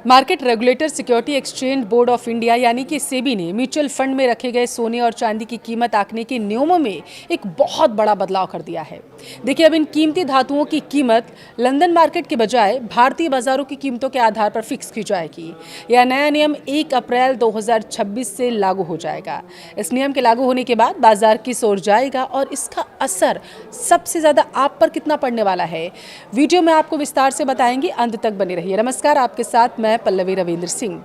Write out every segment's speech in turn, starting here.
Market regulator security exchange board of India यानी कि सेबी ने म्यूचुअल फंड में रखे गए सोने और चांदी की कीमत आंकने के नियमों में एक बहुत बड़ा बदलाव कर दिया है। देखिए, अब इन कीमती धातुओं की कीमत लंदन मार्केट के बजाय भारतीय बाजारों की कीमतों के आधार पर फिक्स की जाएगी। यह नया नियम 1 अप्रैल 2026 से लागू हो जाएगा। इस नियम के लागू होने के बाद बाजार किस ओर जाएगा और इसका असर सबसे ज्यादा आप पर कितना पड़ने वाला है, वीडियो में आपको विस्तार से बताएंगे। अंत तक बने रहिए। नमस्कार, आपके साथ मैं पल्लवी रविंद्र सिंह।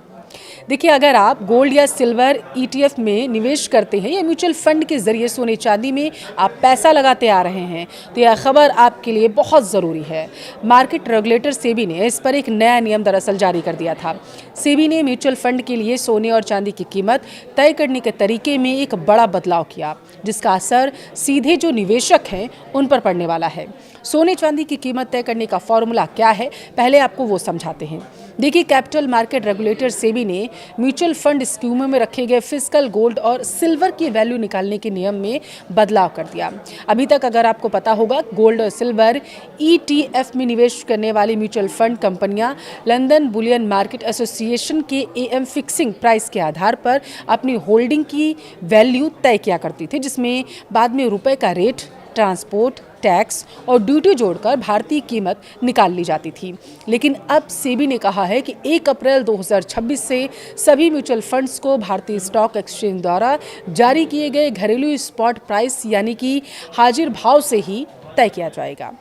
देखिए, अगर आप गोल्ड या सिल्वर ईटीएफ में निवेश करते हैं या म्यूचुअल फंड के जरिए सोने चांदी में आप पैसा लगाते आ रहे हैं तो यह खबर आपके लिए बहुत ज़रूरी है। मार्केट रेगुलेटर सेबी ने इस पर एक नया नियम दरअसल जारी कर दिया था। सेबी ने म्यूचुअल फंड के लिए सोने और चांदी की कीमत तय करने के तरीके में एक बड़ा बदलाव किया, जिसका असर सीधे जो निवेशक हैं उन पर पड़ने वाला है। सोने चांदी की कीमत तय करने का फॉर्मूला क्या है, पहले आपको वो समझाते हैं। देखिए, कैपिटल मार्केट रेगुलेटर सेबी ने म्यूचुअल फंड स्कीमों में रखे गए फिजिकल गोल्ड और सिल्वर की वैल्यू निकालने के नियम में बदलाव कर दिया। अभी तक अगर आपको पता होगा, गोल्ड और सिल्वर ईटीएफ में निवेश करने वाली म्यूचुअल फंड कंपनियां लंदन बुलियन मार्केट एसोसिएशन के एएम फिक्सिंग प्राइस के आधार पर अपनी होल्डिंग की वैल्यू तय किया करती थी, जिसमें बाद में रुपए का रेट, ट्रांसपोर्ट, टैक्स और ड्यूटी जोड़कर भारतीय कीमत निकाल ली जाती थी। लेकिन अब सेबी ने कहा है कि 1 अप्रैल 2026 से सभी म्यूचुअल फंड्स को भारतीय स्टॉक एक्सचेंज द्वारा जारी किए गए घरेलू स्पॉट प्राइस यानी कि हाजिर भाव से ही तय किया जाएगा।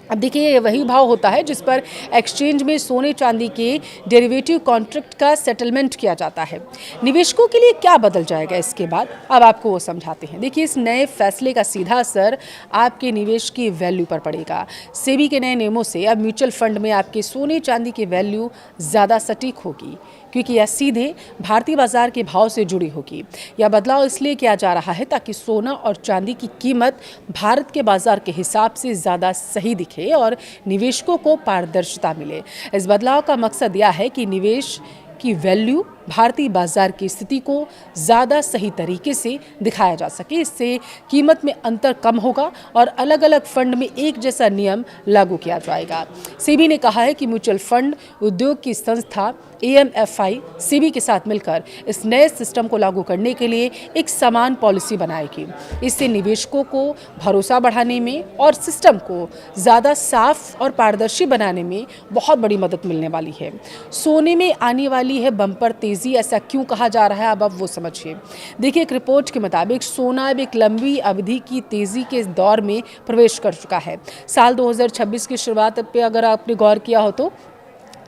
अब देखिए, ये वही भाव होता है जिस पर एक्सचेंज में सोने चांदी के डेरिवेटिव कॉन्ट्रैक्ट का सेटलमेंट किया जाता है। निवेशकों के लिए क्या बदल जाएगा इसके बाद, अब आपको वो समझाते हैं। देखिए, इस नए फैसले का सीधा असर आपके निवेश की वैल्यू पर पड़ेगा। सेबी के नए नियमों से अब म्यूचुअल फंड में आपके सोने चांदी की वैल्यू ज़्यादा सटीक होगी, क्योंकि यह सीधे भारतीय बाजार के भाव से जुड़ी होगी। यह बदलाव इसलिए किया जा रहा है ताकि सोना और चांदी की कीमत भारत के बाजार के हिसाब से ज़्यादा सही दिखे और निवेशकों को पारदर्शिता मिले। इस बदलाव का मकसद यह है कि निवेश की वैल्यू भारतीय बाजार की स्थिति को ज़्यादा सही तरीके से दिखाया जा सके। इससे कीमत में अंतर कम होगा और अलग अलग फंड में एक जैसा नियम लागू किया जाएगा। सेबी ने कहा है कि म्यूचुअल फंड उद्योग की संस्था एएमएफआई सेबी के साथ मिलकर इस नए सिस्टम को लागू करने के लिए एक समान पॉलिसी बनाएगी। इससे निवेशकों को भरोसा बढ़ाने में और सिस्टम को ज़्यादा साफ और पारदर्शी बनाने में बहुत बड़ी मदद मिलने वाली है। सोने में आने वाली है बम्पर तेजी, ऐसा क्यों कहा जा रहा है, अब आप वो समझिए। देखिए, एक रिपोर्ट के मुताबिक सोना अब एक लंबी अवधि की तेजी के दौर में प्रवेश कर चुका है। साल 2026 की शुरुआत पे अगर आपने गौर किया हो तो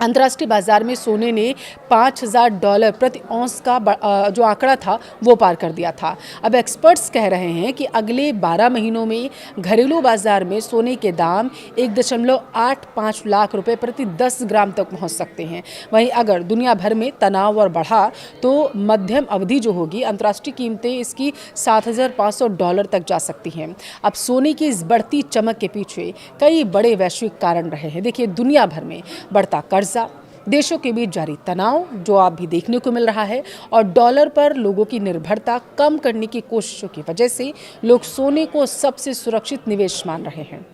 अंतर्राष्ट्रीय बाजार में सोने ने $5,000 प्रति औंस का जो आंकड़ा था वो पार कर दिया था। अब एक्सपर्ट्स कह रहे हैं कि अगले 12 महीनों में घरेलू बाजार में सोने के दाम 1.85 लाख रुपए प्रति 10 ग्राम तक पहुंच सकते हैं। वहीं अगर दुनिया भर में तनाव और बढ़ा तो मध्यम अवधि जो होगी, अंतर्राष्ट्रीय कीमतें इसकी $7,500 तक जा सकती हैं। अब सोने की इस बढ़ती चमक के पीछे कई बड़े वैश्विक कारण रहे हैं। देखिए, दुनिया भर में बढ़ता कर्ज, देशों के बीच जारी तनाव जो आप भी देखने को मिल रहा है, और डॉलर पर लोगों की निर्भरता कम करने की कोशिशों की वजह से लोग सोने को सबसे सुरक्षित निवेश मान रहे हैं।